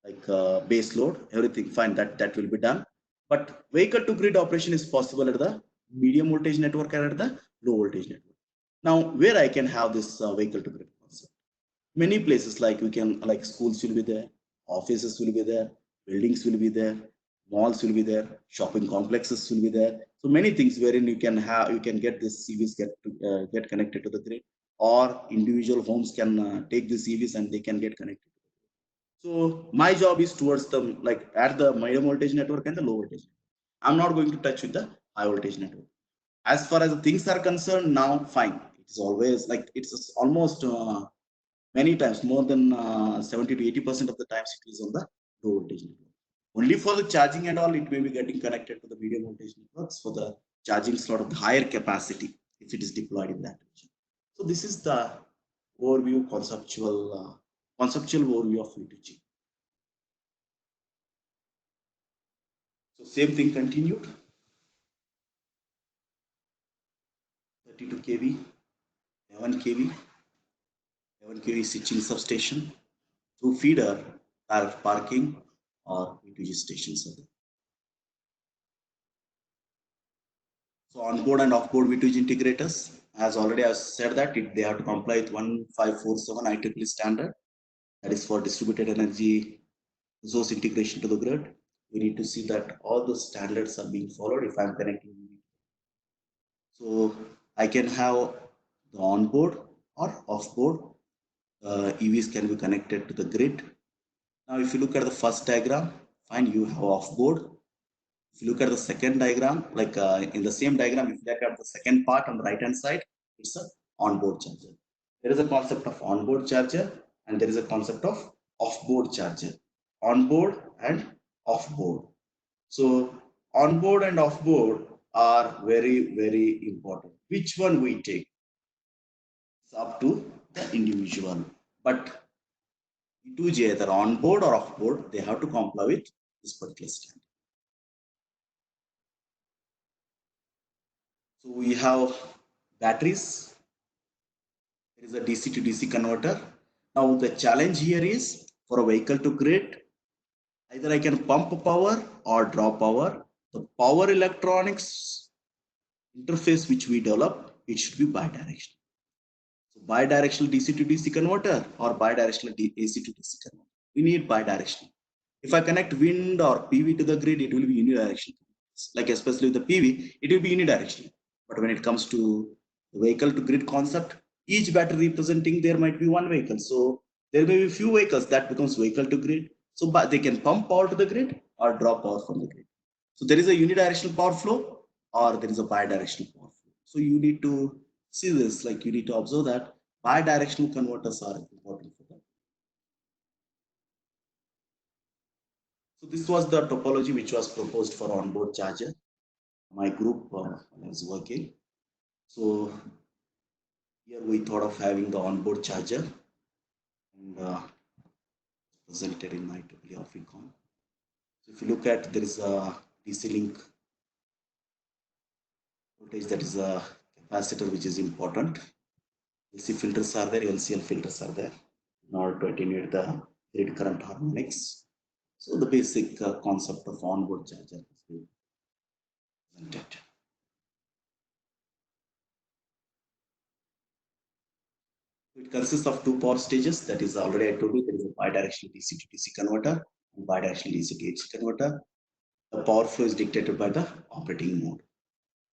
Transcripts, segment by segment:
like base load, everything fine. That will be done. But vehicle to grid operation is possible at the medium voltage network and at the low voltage network. Now, where I can have this vehicle to grid concept? Many places, like we can, like schools will be there, offices will be there, buildings will be there, malls will be there, shopping complexes will be there. So many things wherein you can get this CVs get connected to the grid, or individual homes can take the CVs and they can get connected. So my job is towards the, like, at the medium voltage network and the low voltage. I'm not going to touch with the high voltage network. As far as the things are concerned, now fine. It is always like it's almost many times more than 70 to 80% of the times it is on the low voltage network. Only for the charging and all, it may be getting connected to the medium voltage networks for the charging slot of the higher capacity if it is deployed in that region. So this is the overview, conceptual overview of V2G. So same thing continued. 32 kV, 11 kV, 11 kV switching substation through feeder, parking, or V2G stations. So onboard and offboard V2G integrators, as already I said that they have to comply with 1547 IEEE standard. That is for distributed energy resource integration to the grid. We need to see that all the standards are being followed if I'm connecting. So I can have the onboard or offboard EVs can be connected to the grid. Now, if you look at the first diagram, fine, you have offboard. If you look at the second diagram, like in the same diagram, if you look at the second part on the right hand side, it's a onboard charger. There is a concept of onboard charger and there is a concept of offboard charger. Onboard and offboard. So onboard and offboard are very, very important. Which one we take? It's up to the individual. But V2G, either onboard or offboard, they have to comply with this particular standard. So we have batteries. There is a DC to DC converter. Now the challenge here is for a vehicle to grid, either I can pump power or draw power. The power electronics interface which we develop, it should be bidirectional. So bidirectional DC to DC converter or bidirectional AC to DC converter. We need bidirectional. If I connect wind or PV to the grid, it will be unidirectional. Like especially the PV, it will be unidirectional. But when it comes to vehicle to grid concept, each battery representing there might be one vehicle. So there may be few vehicles that becomes vehicle to grid. So they can pump power to the grid or draw power from the grid. So there is a unidirectional power flow or there is a bidirectional power flow. So you need to see this, like you need to observe that bidirectional converters are important for that. So this was the topology which was proposed for onboard charger. My group was working. So here we thought of having the onboard charger and presented in IEEE Africom. So if you look at, there is a DC link voltage, that is a capacitor which is important. LC filters are there, LCL filters are there in order to attenuate the grid current harmonics. So the basic concept of onboard charger is being presented. It consists of two power stages. That is already I told you, there is a bidirectional DC to DC converter and bidirectional DC to AC converter. The power flow is dictated by the operating mode.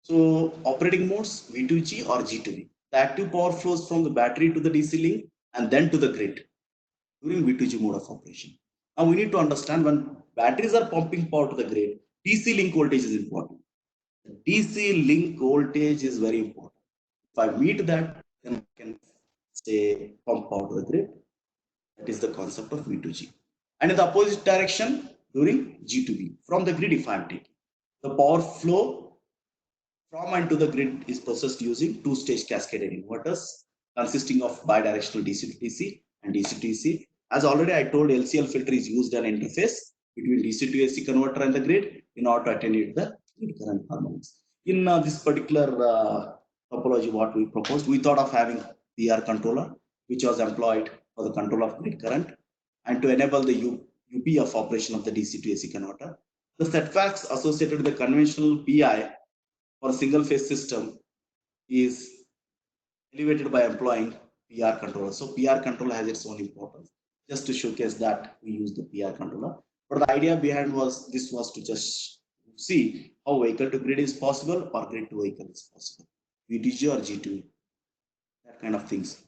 So operating modes, V2G or G2V. The active power flows from the battery to the DC link and then to the grid during V2G mode of operation. Now we need to understand, when batteries are pumping power to the grid, DC link voltage is important. The DC link voltage is very important. If I meet that, then I can say pump power to the grid. That is the concept of V2G. And in the opposite direction during G2V, from the grid if I am taking, the power flow from and to the grid is processed using two-stage cascaded inverters consisting of bidirectional DC to DC and DC to AC. As already I told, LCL filter is used an interface between DC to AC converter and the grid in order to attenuate the grid current harmonics. In this particular topology, what we proposed, we thought of having PR controller, which was employed for the control of grid current and to enable the UP of operation of the DC to AC converter. The setbacks associated with the conventional PI for a single phase system is elevated by employing PR controller. So PR controller has its own importance. Just to showcase that, we use the PR controller. But the idea behind was to just see how vehicle to grid is possible or grid to vehicle is possible. VTG or G2, that kind of things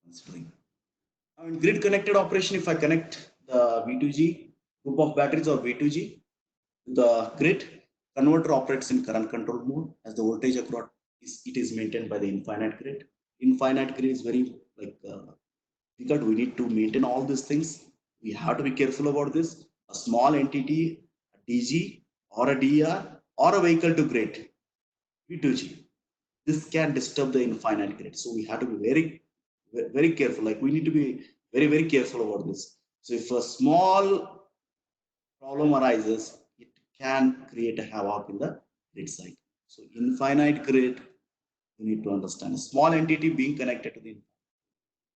considering. Now in grid connected operation, if I connect the V2G group of batteries or V2G to the grid, converter operates in current control mode as the voltage across it is maintained by the infinite grid. Infinite grid is very because we need to maintain all these things. We have to be careful about this. A small entity, a DG or a DER or a vehicle to grid, V2G, this can disturb the infinite grid. So we have to be very careful. Like we need to be very careful about this. So if a small problem arises, it can create a havoc in the grid side. So infinite grid, you need to understand a small entity being connected to the infinite.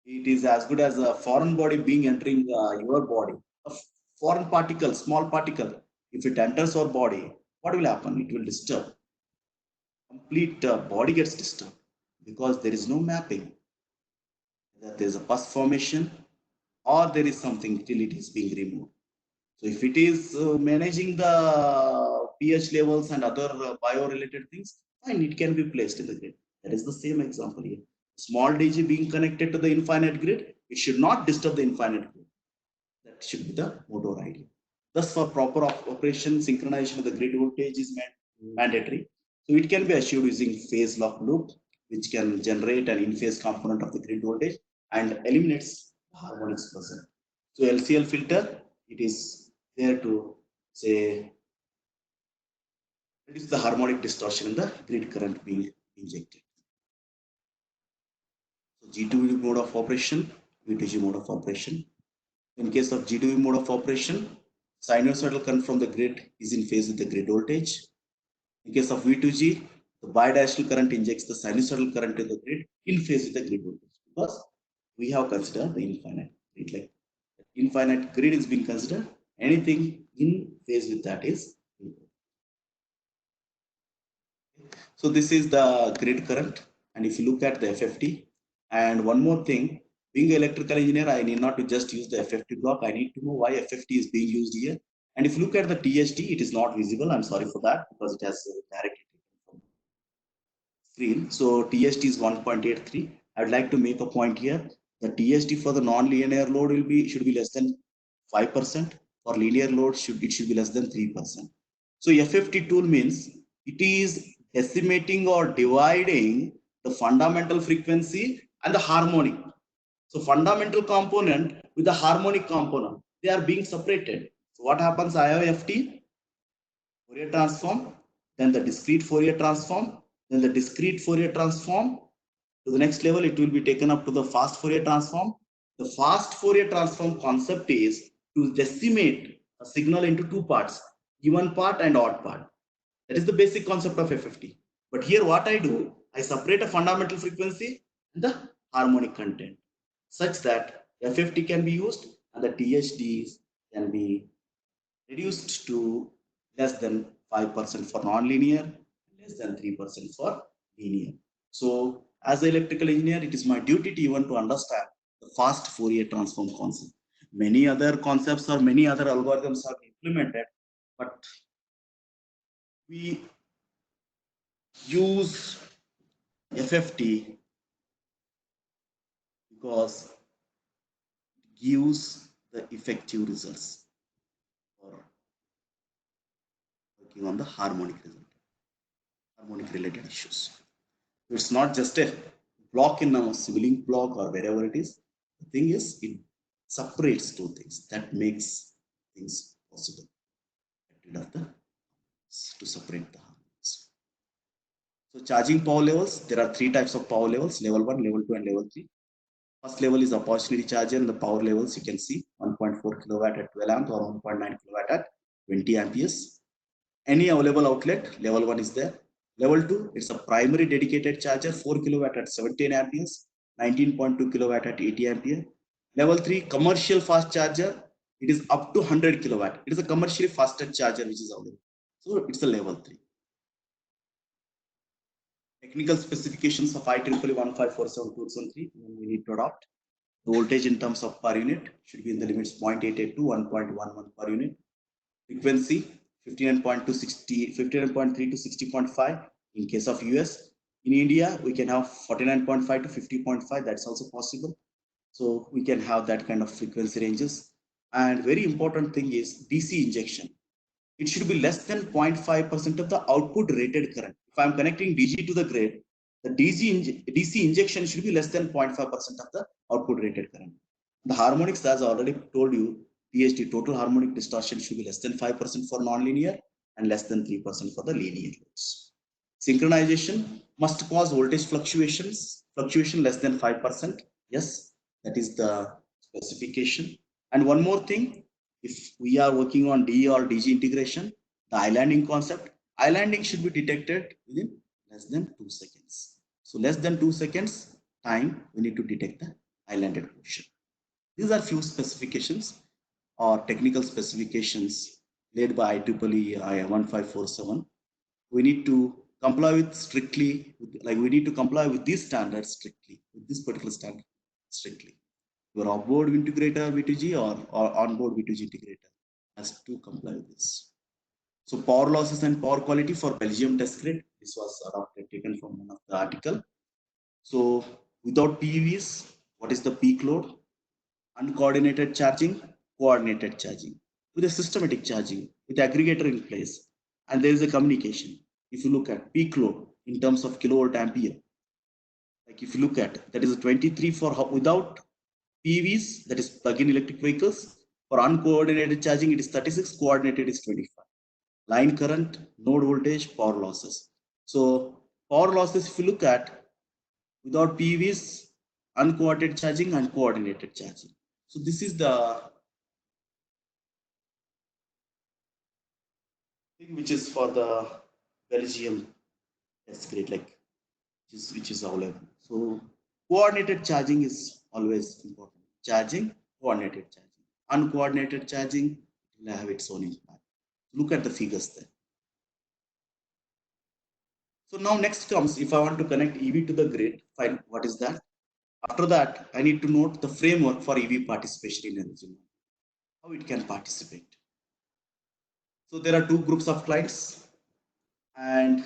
It is as good as a foreign body being entering your body. A foreign particle, small particle, if it enters our body, what will happen? It will disturb. Complete body gets disturbed because there is no mapping. That there is a pus formation or there is something till it is being removed. So if it is managing the pH levels and other bio-related things, fine, it can be placed in the grid. That is the same example here. Small DG being connected to the infinite grid, it should not disturb the infinite grid. That should be the motor idea. Thus, for proper operation, synchronization of the grid voltage is mandatory. So it can be achieved using phase lock loop, which can generate an in-phase component of the grid voltage and eliminates the harmonics present. So LCL filter, it is there to say reduce the harmonic distortion in the grid current being injected. So G2V mode of operation, V2G mode of operation. In case of G2V mode of operation, sinusoidal current from the grid is in phase with the grid voltage. In case of V2G, the bidirectional current injects the sinusoidal current to the grid in phase with the grid voltage, because we have considered the infinite grid. Like infinite grid is being considered, anything in phase with that is. So this is the grid current, and if you look at the FFT, and one more thing, being an electrical engineer, I need not to just use the FFT block. I need to know why FFT is being used here. And if you look at the THD, it is not visible. I'm sorry for that because it has directly from screen. So THD is 1.83. I'd like to make a point here. The THD for the non-linear load should be less than 5%. For linear load, it should be less than 3%. So FFT tool means it is decimating or dividing the fundamental frequency and the harmonic. So fundamental component with the harmonic component, they are being separated. So what happens? I have FT, Fourier transform, then the discrete Fourier transform, then the discrete Fourier transform. To the next level, it will be taken up to the fast Fourier transform. The fast Fourier transform concept is to decimate a signal into two parts, even part and odd part. That is the basic concept of FFT. But here what I do, I separate a fundamental frequency and the harmonic content such that FFT can be used and the THDs can be reduced to less than 5% for non-linear, less than 3% for linear. So as an electrical engineer, it is my duty to even to understand the fast Fourier transform concept. Many other concepts or many other algorithms are implemented, but we use FFT because it gives the effective results for working on the harmonic related issues. It's not just a block in a sibling block or wherever it is. The thing is, it separates two things that makes things possible. To separate the harmonics. So charging power levels, there are three types of power levels: level 1, level 2, and level 3. First level is opportunity charger, and the power levels you can see 1.4 kilowatt at 12 amps or 1.9 kilowatt at 20 amperes. Any available outlet, level 1 is there. Level 2, it's a primary dedicated charger, 4 kilowatt at 17 amperes, 19.2 kilowatt at 80 ampere. Level 3, commercial fast charger, it is up to 100 kilowatt. It is a commercially fastest charger which is available. So it's a level 3. Technical specifications of IEEE 15472 we need to adopt. The voltage in terms of per unit should be in the limits 0.88 to 1.11 per unit. Frequency 59.3 to 60.5 in case of US. In India, we can have 49.5 to 50.5. That's also possible. So we can have that kind of frequency ranges. And very important thing is DC injection. It should be less than 0.5% of the output rated current. If I'm connecting DG to the grid, the DC injection should be less than 0.5% of the output rated current. The harmonics, as I already told you, THD, total harmonic distortion, should be less than 5% for nonlinear and less than 3% for the linear loads. Synchronization must cause voltage fluctuation less than 5%. Yes, that is the specification. And one more thing, if we are working on DE or DG integration, the islanding concept, islanding should be detected within less than 2 seconds. So less than 2 seconds time, we need to detect the islanded portion. These are few specifications or technical specifications laid by IEEE 1547. We need to comply with strictly, like we need to comply with these standards strictly, with this particular standard strictly. Your offboard integrator V2G or onboard V2G integrator has to comply with this. So power losses and power quality for Belgium test grid. This was adopted, taken from one of the article. So without PVs, what is the peak load? Uncoordinated charging, coordinated charging. With a systematic charging, with aggregator in place, and there is a communication. If you look at peak load in terms of kilovolt ampere, like if you look at, that is a 23 for without PVs, that is plug-in electric vehicles. For uncoordinated charging, it is 36, coordinated is 25. Line current, node voltage, power losses. So power losses, if you look at, without PVs, uncoordinated charging and coordinated charging. So this is the thing which is for the Belgium test grid, like which is available. So coordinated charging is always important. Charging, coordinated charging. Uncoordinated charging will have its own impact. Look at the figures there. So now next comes, if I want to connect EV to the grid, fine, what is that? After that, I need to note the framework for EV participation in energy, how it can participate. So there are two groups of clients, and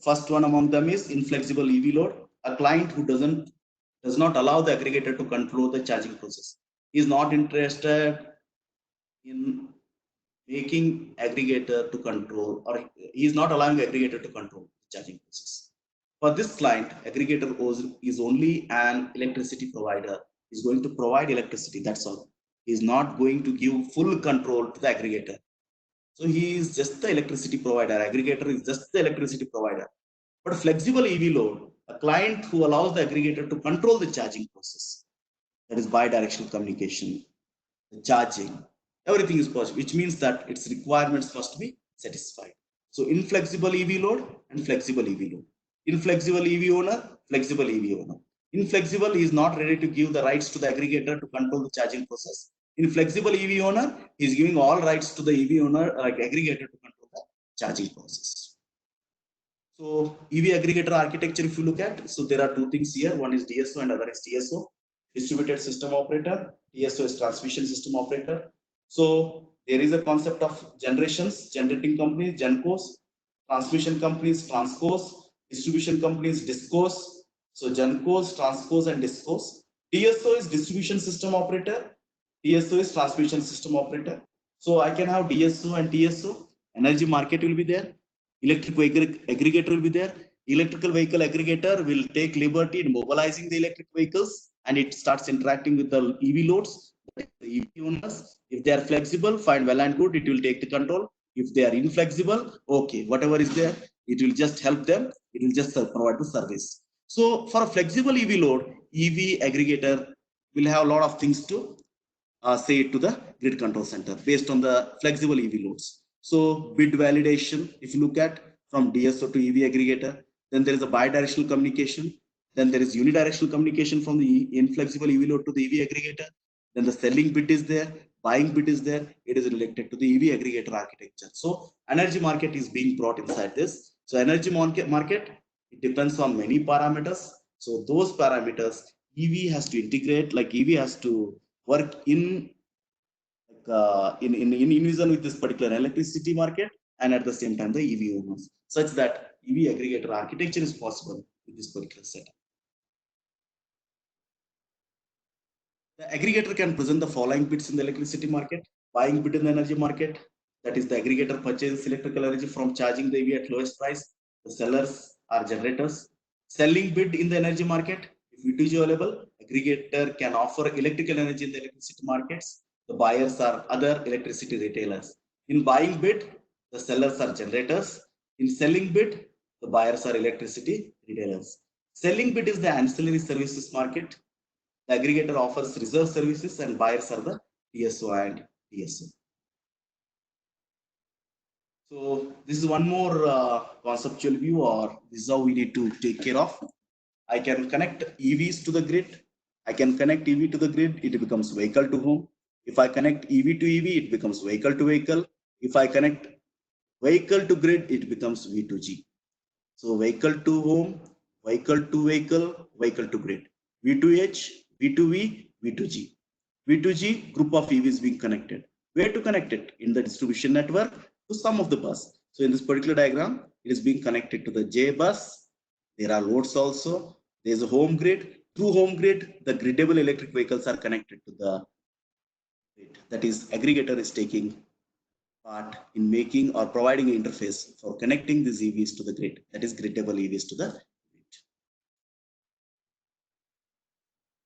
first one among them is inflexible EV load, a client who does not allow the aggregator to control the charging process. He is not interested in making aggregator to control, or he is not allowing aggregator to control the charging process. For this client, aggregator is only an electricity provider. He's going to provide electricity, that's all. He's not going to give full control to the aggregator. So he is just the electricity provider. Aggregator is just the electricity provider. But flexible EV load, a client who allows the aggregator to control the charging process. That is bidirectional communication, the charging, everything is possible, which means that its requirements must be satisfied. So inflexible EV load and flexible EV load. Inflexible EV owner, flexible EV owner. Inflexible is not ready to give the rights to the aggregator to control the charging process. Inflexible EV owner is giving all rights to the EV owner, like aggregator, to control the charging process. So EV aggregator architecture, if you look at, so there are two things here. One is DSO and other is TSO, distributed system operator. TSO is transmission system operator. So there is a concept of generations, generating companies, GenCos, transmission companies, TransCos, distribution companies, DISCOs. So GenCos, TransCos, and DISCOs. DSO is distribution system operator. TSO is transmission system operator. So I can have DSO and TSO. Energy market will be there. Electric vehicle aggregator will be there. Electrical vehicle aggregator will take liberty in mobilizing the electric vehicles, and it starts interacting with the EV loads. The EV owners, if they are flexible, fine, well and good, it will take the control. If they are inflexible, okay, whatever is there, it will just help them. It will just provide the service. So for a flexible EV load, EV aggregator will have a lot of things to say it to the grid control center based on the flexible EV loads. So bid validation, if you look at from DSO to EV aggregator, then there is a bidirectional communication. Then there is unidirectional communication from the inflexible EV load to the EV aggregator. Then the selling bit is there. buying bit is there, it is related to the EV aggregator architecture. So energy market is being brought inside this. So energy market, it depends on many parameters. So those parameters, EV has to integrate, like EV has to work in in unison with this particular electricity market, and at the same time the EV owners, such that EV aggregator architecture is possible with this particular setup. The aggregator can present the following bits in the electricity market: buying bit in the energy market, that is the aggregator purchases electrical energy from charging the EV at lowest price. The sellers are generators. Selling bid in the energy market, if V2G available, aggregator can offer electrical energy in the electricity markets. The buyers are other electricity retailers. In buying bid, the sellers are generators. In selling bid, the buyers are electricity retailers. Selling bid is the ancillary services market. The aggregator offers reserve services and buyers are the TSO and TSO. So this is one more conceptual view, or this is how we need to take care of. I can connect EVs to the grid. I can connect EV to the grid, it becomes vehicle to home. If I connect EV to EV, it becomes vehicle to vehicle. If I connect vehicle to grid, it becomes V2G. So vehicle to home, vehicle to vehicle, vehicle to grid. V2H, V2V, V2G. V2G group of EVs being connected. Where to connect it? In the distribution network to some of the bus. So in this particular diagram, it is being connected to the J bus. There are loads also. There is a home grid. Through home grid, the gridable electric vehicles are connected to the grid. That is, aggregator is taking part in making or providing an interface for connecting these EVs to the grid. That is, gridable EVs to the grid.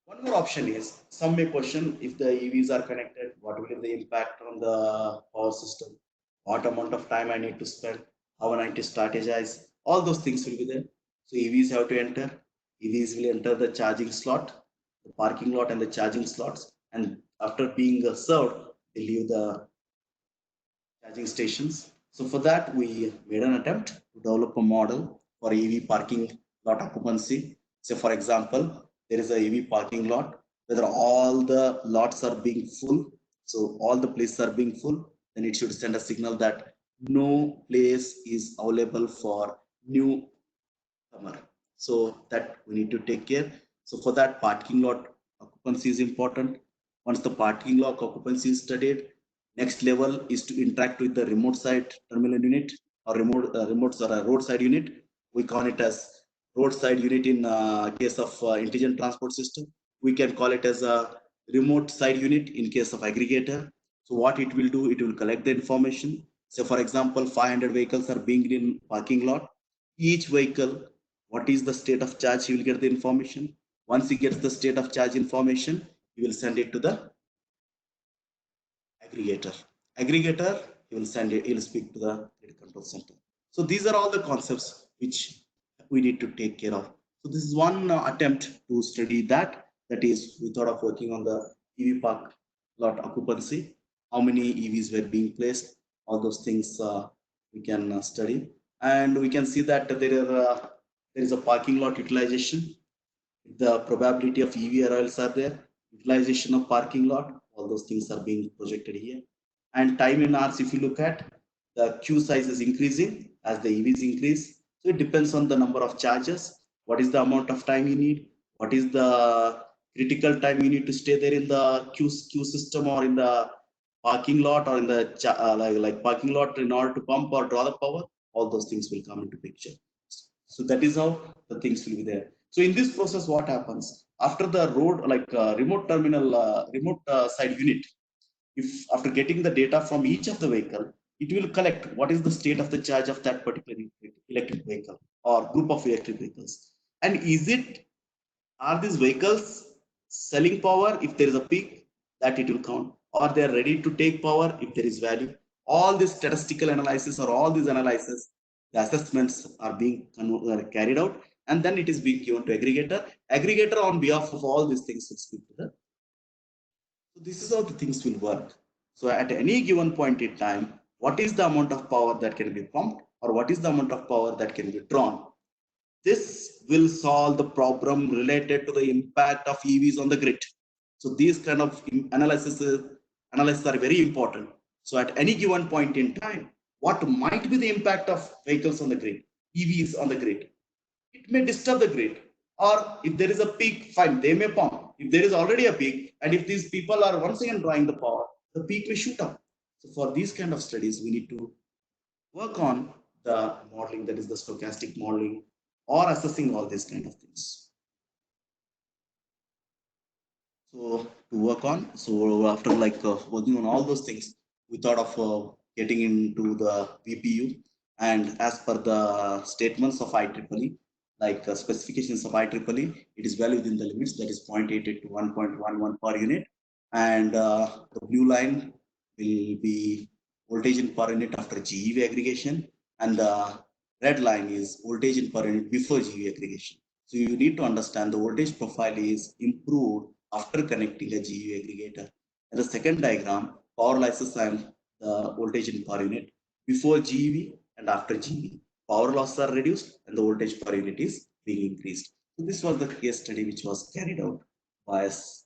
One more option is, some may question, if the EVs are connected, what will be the impact on the power system? What amount of time I need to spend? How I need to strategize? All those things will be there. So EVs have to enter. EVs will enter the charging slot, the parking lot and the charging slots. And after being served, they leave the charging stations. So for that, we made an attempt to develop a model for EV parking lot occupancy. So for example, there is a EV parking lot, whether all the lots are being full, so all the places are being full, then it should send a signal that no place is available for newcomer. So that we need to take care. So for that, parking lot occupancy is important. Once the parking lot occupancy is studied, next level is to interact with the remote side terminal unit or remote or a roadside unit. We call it as roadside unit in case of intelligent transport system. We can call it as a remote side unit in case of aggregator. So what it will do, it will collect the information. So for example, 500 vehicles are being in parking lot. Each vehicle, what is the state of charge, he will get the information. Once he gets the state of charge information, he will send it to the aggregator. Aggregator, he will send it, he will speak to the grid control center. So these are all the concepts which we need to take care of. So this is one attempt to study that. That is, we thought of working on the EV park lot occupancy, how many EVs were being placed, all those things we can study. And we can see that there is a parking lot utilization. The probability of EV arrivals are there, utilization of parking lot, all those things are being projected here. And time in hours, if you look at, the queue size is increasing as the EVs increase. So it depends on the number of charges. What is the amount of time you need? What is the critical time you need to stay there in the queue system or in the parking lot or in the like parking lot in order to pump or draw the power? All those things will come into picture. So that is how the things will be there. So in this process, what happens after the road, like remote terminal, remote side unit, if after getting the data from each of the vehicle, it will collect what is the state of the charge of that particular electric vehicle or group of electric vehicles. And is it, are these vehicles selling power? If there is a peak, that it will count, or they are ready to take power if there is value. All this statistical analysis or all these analysis, the assessments are being carried out, and then it is being given to aggregator. Aggregator on behalf of all these things will speak to the. So this is how the things will work. So at any given point in time, what is the amount of power that can be pumped, or what is the amount of power that can be drawn? This will solve the problem related to the impact of EVs on the grid. So these kind of analysis analysis are very important. So at any given point in time, what might be the impact of vehicles on the grid, EVs on the grid? It may disturb the grid. Or if there is a peak, fine, they may pump. If there is already a peak, and if these people are once again drawing the power, the peak may shoot up. So for these kind of studies, we need to work on the modeling, that is the stochastic modeling, or assessing all these kind of things. So to work on, so after like working on all those things, we thought of getting into the VPU, and as per the statements of IEEE, like specifications of IEEE, it is well within the limits, that is 0.88 to 1.11 per unit, and the blue line will be voltage in per unit after GeV aggregation, and the red line is voltage in per unit before GeV aggregation. So you need to understand the voltage profile is improved after connecting a GeV aggregator. And the second diagram, power losses and the voltage in per unit before GeV and after GeV. Power losses are reduced and the voltage per unit is being increased. So this was the case study which was carried out by us.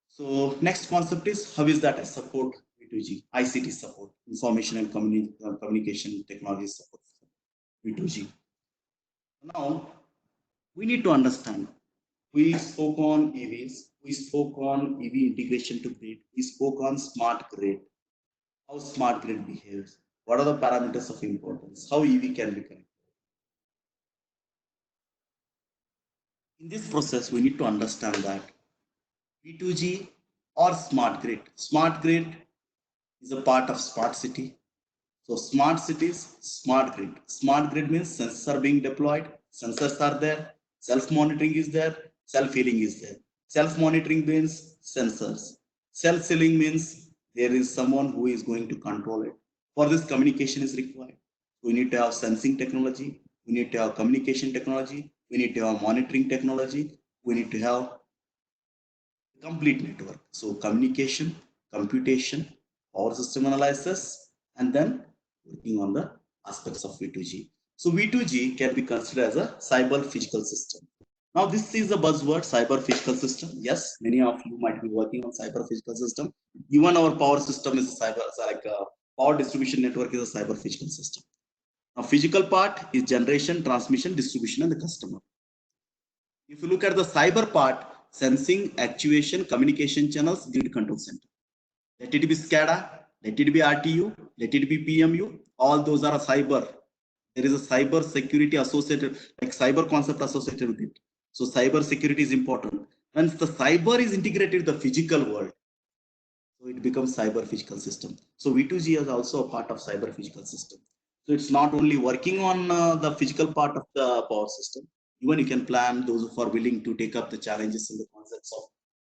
So next concept is how is that I support V2G, ICT support, information and communication technology support, V2G. Now we need to understand. We spoke on EVs, we spoke on EV integration to grid, we spoke on smart grid, how smart grid behaves, what are the parameters of importance, how EV can be connected. In this process, we need to understand that V2G or smart grid. Smart grid is a part of smart city. So smart cities, smart grid. Smart grid means sensors are being deployed, sensors are there, self-monitoring is there, self-healing is there. Self-monitoring means sensors. Self-healing means there is someone who is going to control it. For this, communication is required. We need to have sensing technology, we need to have communication technology, we need to have monitoring technology, we need to have complete network. So communication, computation, power system analysis, and then working on the aspects of V2G. So V2G can be considered as a cyber physical system. Now this is a buzzword, cyber physical system. Yes, many of you might be working on cyber physical system. Even our power system is a cyber, like a power distribution network is a cyber physical system. Now physical part is generation, transmission, distribution, and the customer. If you look at the cyber part, sensing, actuation, communication channels, grid control center. Let it be SCADA, let it be RTU, let it be PMU, all those are a cyber. There is a cyber security associated, like cyber concept associated with it. So cyber security is important. Once the cyber is integrated with the physical world, so it becomes cyber physical system. So V2G is also a part of cyber physical system. So it's not only working on the physical part of the power system, even you can plan those who are willing to take up the challenges in the concepts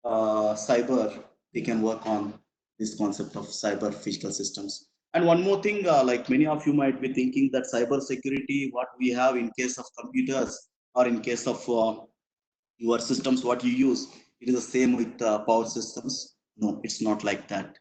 of cyber, they can work on this concept of cyber physical systems. And one more thing, like many of you might be thinking that cyber security, what we have in case of computers or in case of your systems, what you use, it is the same with power systems. No, it's not like that,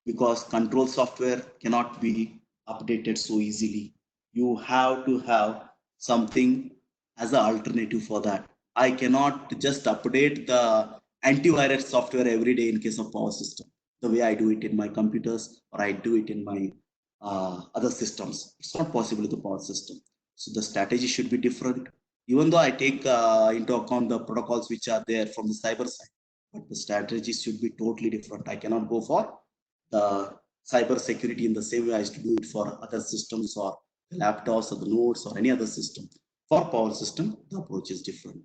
because control software cannot be updated so easily. You have to have something as an alternative for that. I cannot just update the antivirus software every day in case of power system, the way I do it in my computers or I do it in my other systems. It's not possible with the power system. So the strategy should be different. Even though I take into account the protocols which are there from the cyber side, but the strategies should be totally different. I cannot go for the cyber security in the same way I used to do it for other systems or laptops or the nodes or any other system. For power system, the approach is different.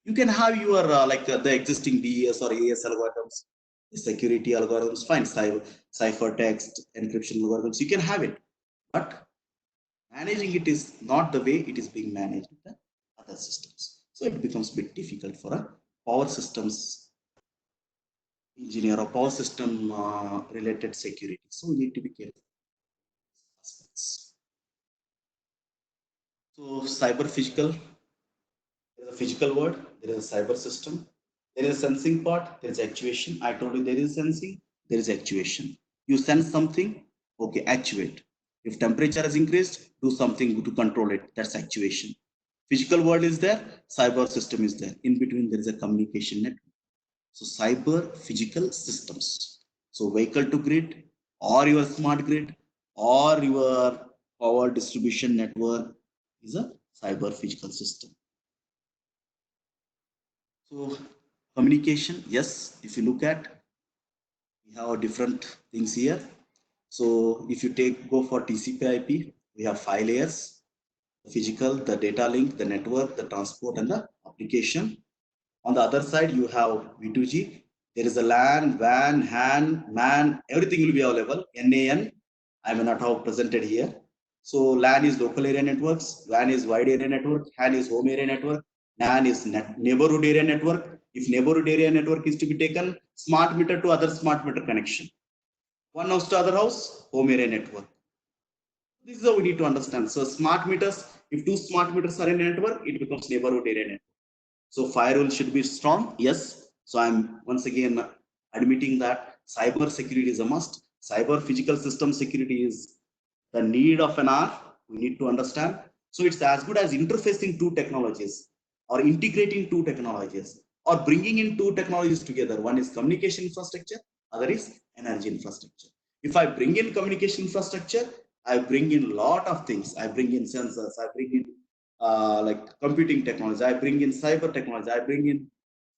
You can have your the existing DES or AES algorithms, the security algorithms, fine, ciphertext, encryption algorithms, you can have it. But managing it is not the way it is being managed in the other systems. So it becomes a bit difficult for a power systems engineer or power system related security. So we need to be careful. Aspects. So cyber physical, there is a physical world, there is a cyber system, there is a sensing part, there is actuation. I told you there is sensing, there is actuation. You sense something, okay, actuate. If temperature has increased, do something to control it. That's actuation. Physical world is there, cyber system is there. In between, there is a communication network. So cyber physical systems. So vehicle to grid or your smart grid or your power distribution network is a cyber physical system. So communication, yes, if you look at, we have different things here. So if you go for TCP/IP, we have 5 layers: the physical, the data link, the network, the transport, and the application. On the other side, you have V2G. There is a LAN, WAN, HAN, MAN, everything will be available. NAN, I may not have presented here. So LAN is local area networks, WAN is wide area network, HAN is home area network, NAN is neighborhood area network. If neighborhood area network is to be taken, smart meter to other smart meter connection. One house to other house, home area network. This is how we need to understand. So smart meters, if two smart meters are in a network, it becomes neighborhood area network. So firewall should be strong. Yes. So I'm once again admitting that cyber security is a must. Cyber physical system security is the need of an hour. We need to understand. So it's as good as interfacing two technologies or integrating two technologies or bringing in two technologies together. One is communication infrastructure, other is energy infrastructure. If I bring in communication infrastructure, I bring in a lot of things. I bring in sensors, I bring in like computing technology, I bring in cyber technology, I bring in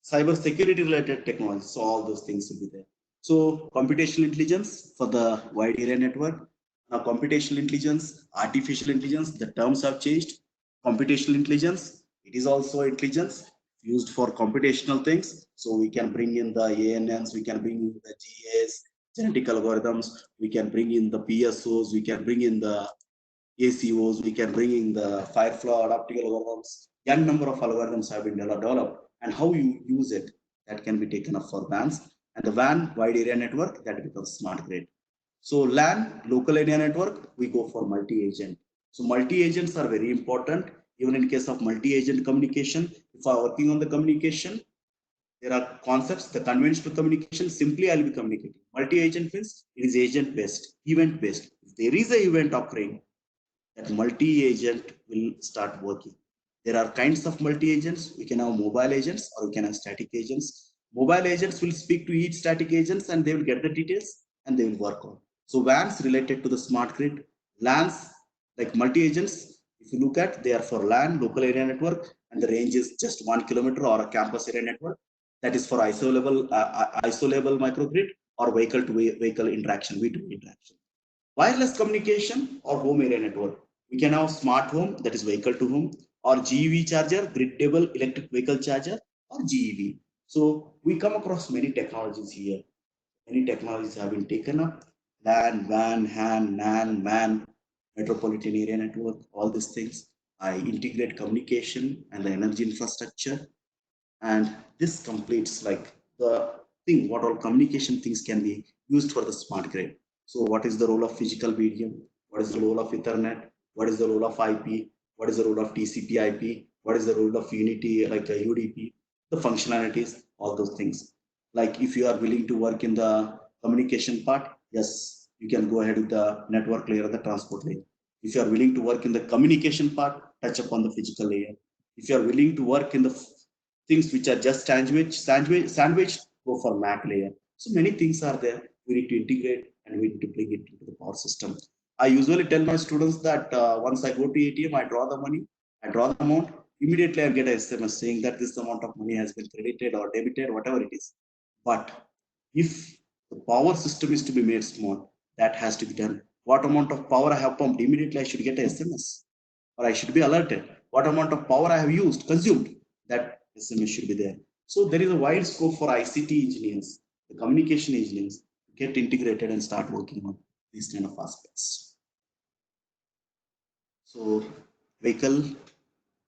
cyber security related technology. So all those things will be there. So computational intelligence for the wide area network. Now computational intelligence, artificial intelligence, the terms have changed. Computational intelligence, it is also intelligence used for computational things. So we can bring in the ANNs, we can bring in the GAs, genetic algorithms, we can bring in the PSOs, we can bring in the ACOs, we can bring in the Firefly adaptive algorithms. Young number of algorithms have been developed, and how you use it, that can be taken up for WANs. And the WAN, wide area network, that becomes smart grid. So LAN, local area network, we go for multi-agent. So multi-agents are very important. Even in case of multi-agent communication, if I'm working on the communication, there are concepts, the conventional communication, simply I'll be communicating. Multi-agent means it is agent-based, event-based. If there is an event occurring, that multi-agent will start working. There are kinds of multi-agents. We can have mobile agents or we can have static agents. Mobile agents will speak to each static agents and they will get the details and they will work on. So WANs related to the smart grid, LANs like multi-agents, if you look at, they are for LAN, local area network, and the range is just 1 kilometer or a campus area network. That is for isolable microgrid or vehicle to vehicle interaction, V2V interaction. Wireless communication or home area network. We can have smart home, that is vehicle to home, or GEV charger, grid-able electric vehicle charger, or GEV. So we come across many technologies here. Many technologies have been taken up. LAN, WAN, HAN, NAN, MAN, metropolitan area network, all these things. I integrate communication and the energy infrastructure. And this completes like the thing, what all communication things can be used for the smart grid. So what is the role of physical medium? What is the role of Ethernet? What is the role of IP? What is the role of TCP IP? What is the role of Unity, like a UDP? The functionalities, all those things. Like if you are willing to work in the communication part, yes, you can go ahead with the network layer or the transport layer. If you are willing to work in the communication part, touch upon the physical layer. If you are willing to work in the things which are just sandwiched, go for MAC layer. So many things are there. We need to integrate and we need to bring it into the power system. I usually tell my students that once I go to ATM, I draw the money, I draw the amount, immediately I get a SMS saying that this amount of money has been credited or debited, whatever it is. But if the power system is to be made small, that has to be done. What amount of power I have pumped, immediately I should get a SMS or I should be alerted. What amount of power I have used, consumed, that SMS should be there. So there is a wide scope for ICT engineers, the communication engineers, to get integrated and start working on these kind of aspects. So vehicle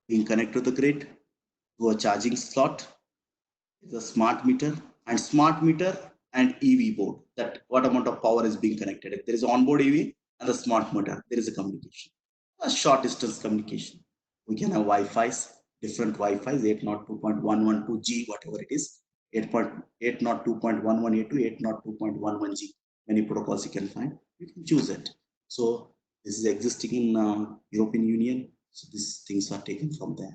being connected to the grid, to a charging slot, is a smart meter, and smart meter and EV board, that what amount of power is being connected. If there is onboard EV and the smart meter, there is a communication, a short distance communication. We can have Wi-Fi's, different Wi-Fi's, 802.112G, whatever it is, 802.11A to 802.11G. Many protocols you can find, you can choose it. So this is existing in European Union. So these things are taken from there.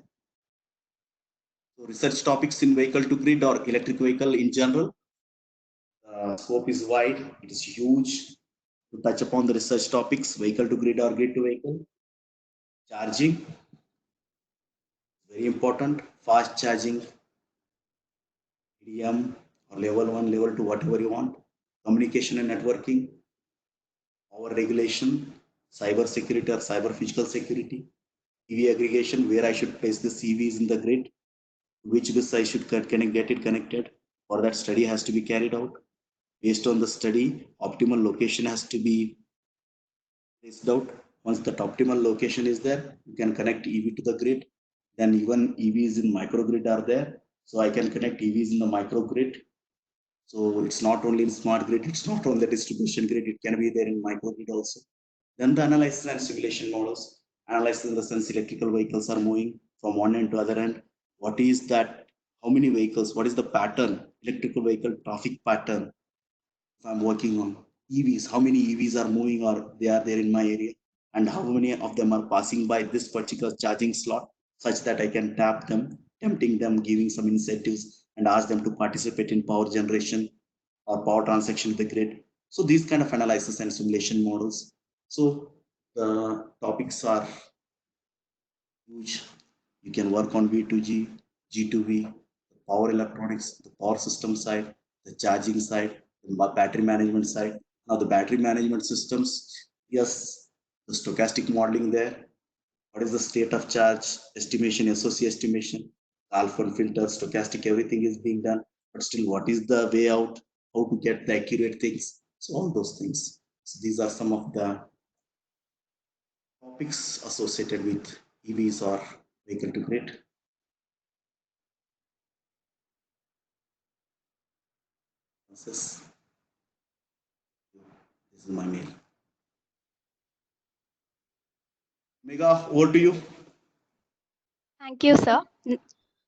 So research topics in vehicle to grid or electric vehicle in general. Scope is wide, it is huge. To touch upon the research topics, vehicle to grid or grid to vehicle. Charging, very important. Fast charging, EDM or level 1, level 2, whatever you want. Communication and networking, power regulation, cyber security or cyber physical security, EV aggregation, where I should place the CVs in the grid, which bus I should get it connected. For that, study has to be carried out. Based on the study, optimal location has to be placed out. Once that optimal location is there, you can connect EV to the grid. Then even EVs in microgrid are there. So I can connect EVs in the microgrid. So it's not only in smart grid, it's not on the distribution grid, it can be there in microgrid also. Then the analysis and simulation models. Analysis in the sense electrical vehicles are moving from one end to other end. What is that? How many vehicles? What is the pattern? Electrical vehicle traffic pattern. If I'm working on EVs, how many EVs are moving or they are there in my area? And how many of them are passing by this particular charging slot such that I can tap them, tempting them, giving some incentives and ask them to participate in power generation or power transaction with the grid. So these kind of analysis and simulation models. So the topics are huge. You can work on V2G, G2V, the power electronics, the power system side, the charging side, the battery management side. Now the battery management systems, yes, the stochastic modeling there. What is the state of charge, estimation, SOC estimation, alpha filter, stochastic, everything is being done. But still, what is the way out? How to get the accurate things? So all those things. So these are some of the topics associated with EVs or vehicle to grid. This is my mail. Mega, over to you. Thank you, sir.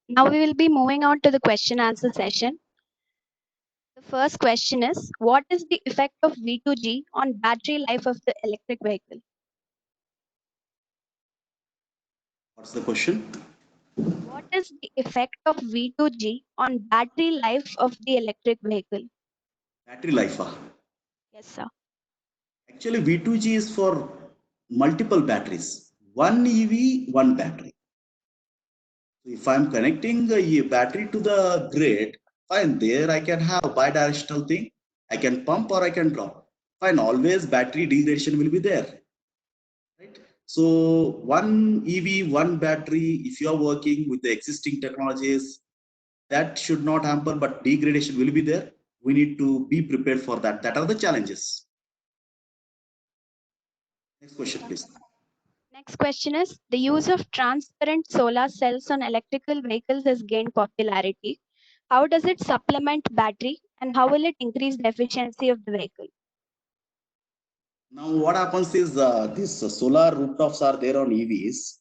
Now we will be moving on to the question answer session. The first question is, what is the effect of V2G on battery life of the electric vehicle? What's the question? What is the effect of V2G on battery life of the electric vehicle? Battery life. Yes, sir. Actually, V2G is for multiple batteries. One EV, one battery. If I'm connecting the battery to the grid, fine, there I can have bidirectional thing. I can pump or I can drop. Fine, always battery degradation will be there. Right? So one EV, one battery, if you are working with the existing technologies, that should not hamper, but degradation will be there. We need to be prepared for that. That are the challenges. Next question, please. Next question is, the use of transparent solar cells on electrical vehicles has gained popularity. How does it supplement battery and how will it increase the efficiency of the vehicle? Now, what happens is these solar rooftops are there on EVs.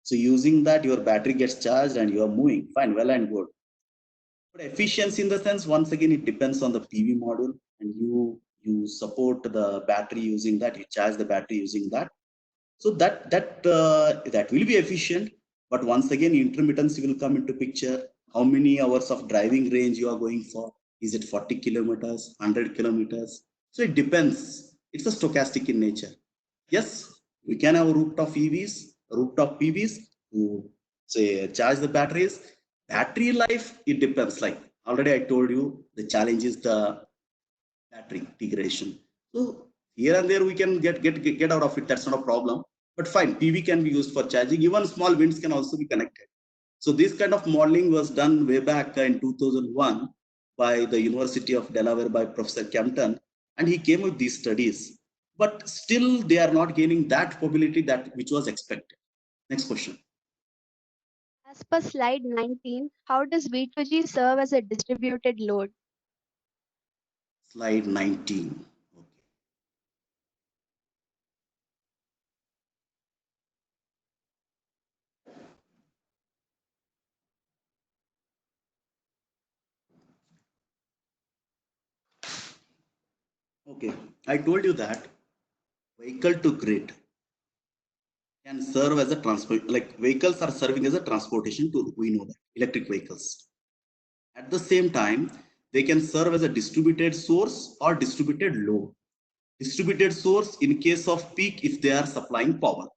So using that, your battery gets charged and you are moving. Fine, well and good. But efficiency in the sense, once again, it depends on the PV module, and you support the battery using that. You charge the battery using that. So that will be efficient. But once again, intermittency will come into picture. How many hours of driving range you are going for? Is it 40 kilometers, 100 kilometers? So it depends. It's a stochastic in nature. Yes, we can have rooftop EVs, rooftop PVs to say charge the batteries. Battery life, it depends. Like already I told you, the challenge is the battery degradation. So here and there we can get out of it. That's not a problem. But fine, PV can be used for charging. Even small winds can also be connected. So this kind of modeling was done way back in 2001 by the University of Delaware by Professor Campton, and he came with these studies. But still, they are not gaining that popularity that which was expected. Next question. As per slide 19, how does V2G serve as a distributed load? Slide 19. Okay, I told you that vehicle to grid can serve as a transport, like vehicles are serving as a transportation tool. We know that electric vehicles. At the same time, they can serve as a distributed source or distributed load. Distributed source in case of peak if they are supplying power.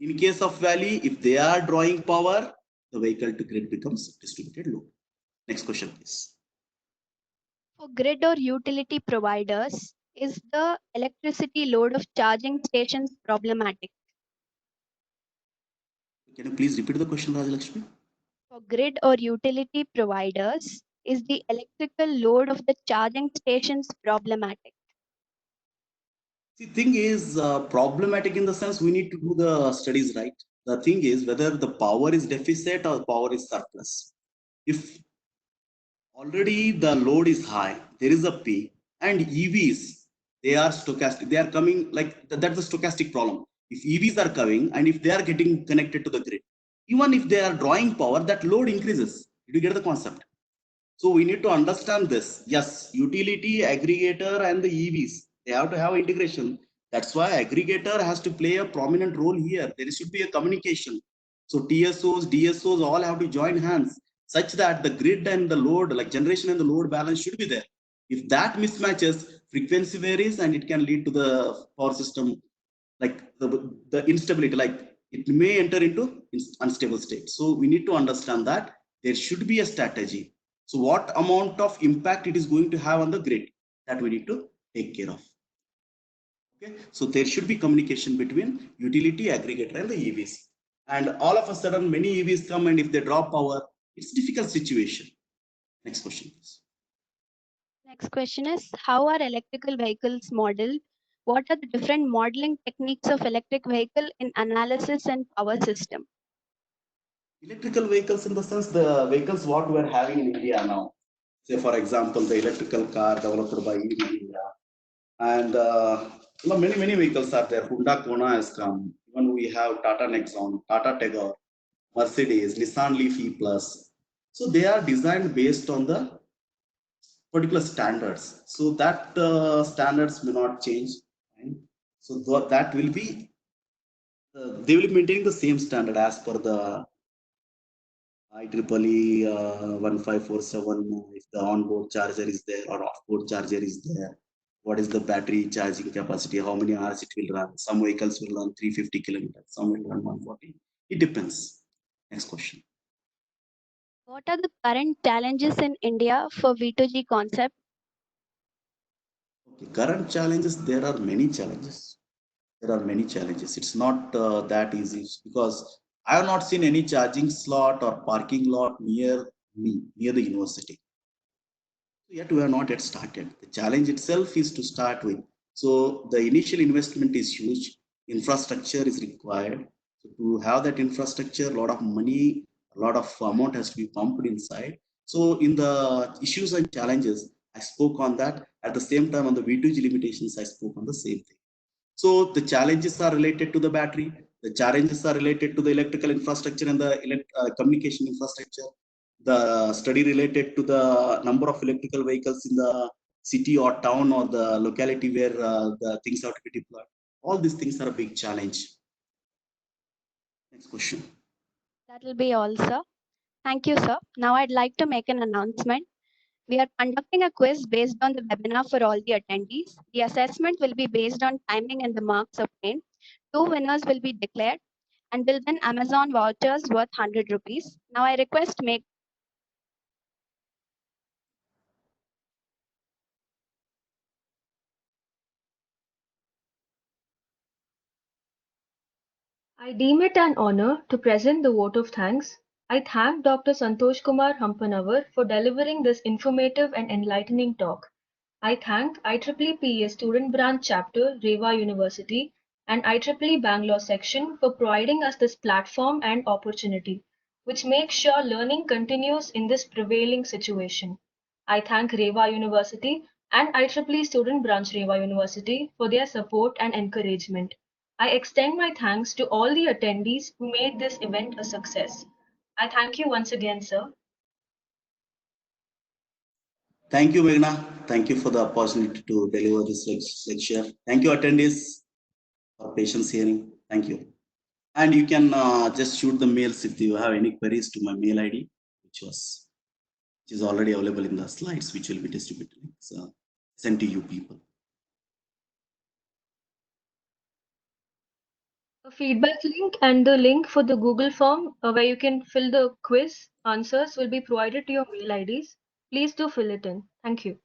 In case of valley, if they are drawing power, the vehicle to grid becomes distributed load. Next question, please. For grid or utility providers, is the electricity load of charging stations problematic? Can you please repeat the question, Rajalakshmi? For grid or utility providers, is the electrical load of the charging stations problematic? The thing is problematic in the sense we need to do the studies right. The thing is whether the power is deficit or power is surplus. If already the load is high, there is a peak, and EVs, they are stochastic, they are coming like that's a stochastic problem. If EVs are coming and if they are getting connected to the grid, even if they are drawing power, that load increases. Did you get the concept? So we need to understand this. Yes, utility, aggregator, and the EVs, they have to have integration. That's why aggregator has to play a prominent role here. There should be a communication. So TSOs, DSOs all have to join hands such that the grid and the load, like generation and the load balance should be there. If that mismatches, frequency varies and it can lead to the power system, like the instability, like it may enter into unstable state. So we need to understand that there should be a strategy. So what amount of impact it is going to have on the grid, that we need to take care of. Okay, so there should be communication between utility, aggregator, and the EVs. And all of a sudden, many EVs come, and if they drop power, it's a difficult situation. Next question, please. Next question is, how are electrical vehicles modeled? What are the different modeling techniques of electric vehicle in analysis and power system? Electrical vehicles, in the sense, the vehicles what we are having in India now. Say, for example, the electrical car developed by EV India, and many vehicles are there. Honda Kona has come. Even we have Tata Nexon, Tata Tigor, Mercedes, Nissan Leaf E Plus. So they are designed based on the particular standards. So that standards may not change. Right? So that will be they will be maintaining the same standard as per the IEEE 1547. If the onboard charger is there or offboard charger is there, what is the battery charging capacity? How many hours it will run? Some vehicles will run 350 kilometers, some will run 140. It depends. Next question. What are the current challenges in India for V2G concept? Okay, current challenges, there are many challenges. There are many challenges. It's not that easy because I have not seen any charging slot or parking lot near me, near the university. Yet we are not yet started. The challenge itself is to start with. So the initial investment is huge. Infrastructure is required. So to have that infrastructure, a lot of money, a lot of amount has to be pumped inside. So in the issues and challenges, I spoke on that. At the same time, on the V2G limitations, I spoke on the same thing. So the challenges are related to the battery. The challenges are related to the electrical infrastructure and the communication infrastructure. The study related to the number of electrical vehicles in the city or town or the locality where the things have to be deployed. All these things are a big challenge. Next question. That will be all, sir. Thank you, sir. Now I'd like to make an announcement. We are conducting a quiz based on the webinar for all the attendees. The assessment will be based on timing and the marks obtained. 2 winners will be declared and will win Amazon vouchers worth 100 rupees. Now I request make I deem it an honor to present the vote of thanks. I thank Dr. Santosh Kumar Hampanavar for delivering this informative and enlightening talk. I thank IEEE Student Branch Chapter, Rewa University, and IEEE Bangalore section for providing us this platform and opportunity, which makes sure learning continues in this prevailing situation. I thank Rewa University and IEEE Student Branch Rewa University for their support and encouragement. I extend my thanks to all the attendees who made this event a success. I thank you once again, sir. Thank you, Meghna. Thank you for the opportunity to deliver this lecture. Thank you, attendees, for patience hearing. Thank you. And you can just shoot the mails if you have any queries to my mail ID, which is already available in the slides, which will be distributed. So sent to you people. A feedback link and the link for the Google form where you can fill the quiz answers will be provided to your mail IDs. Please do fill it in. Thank you.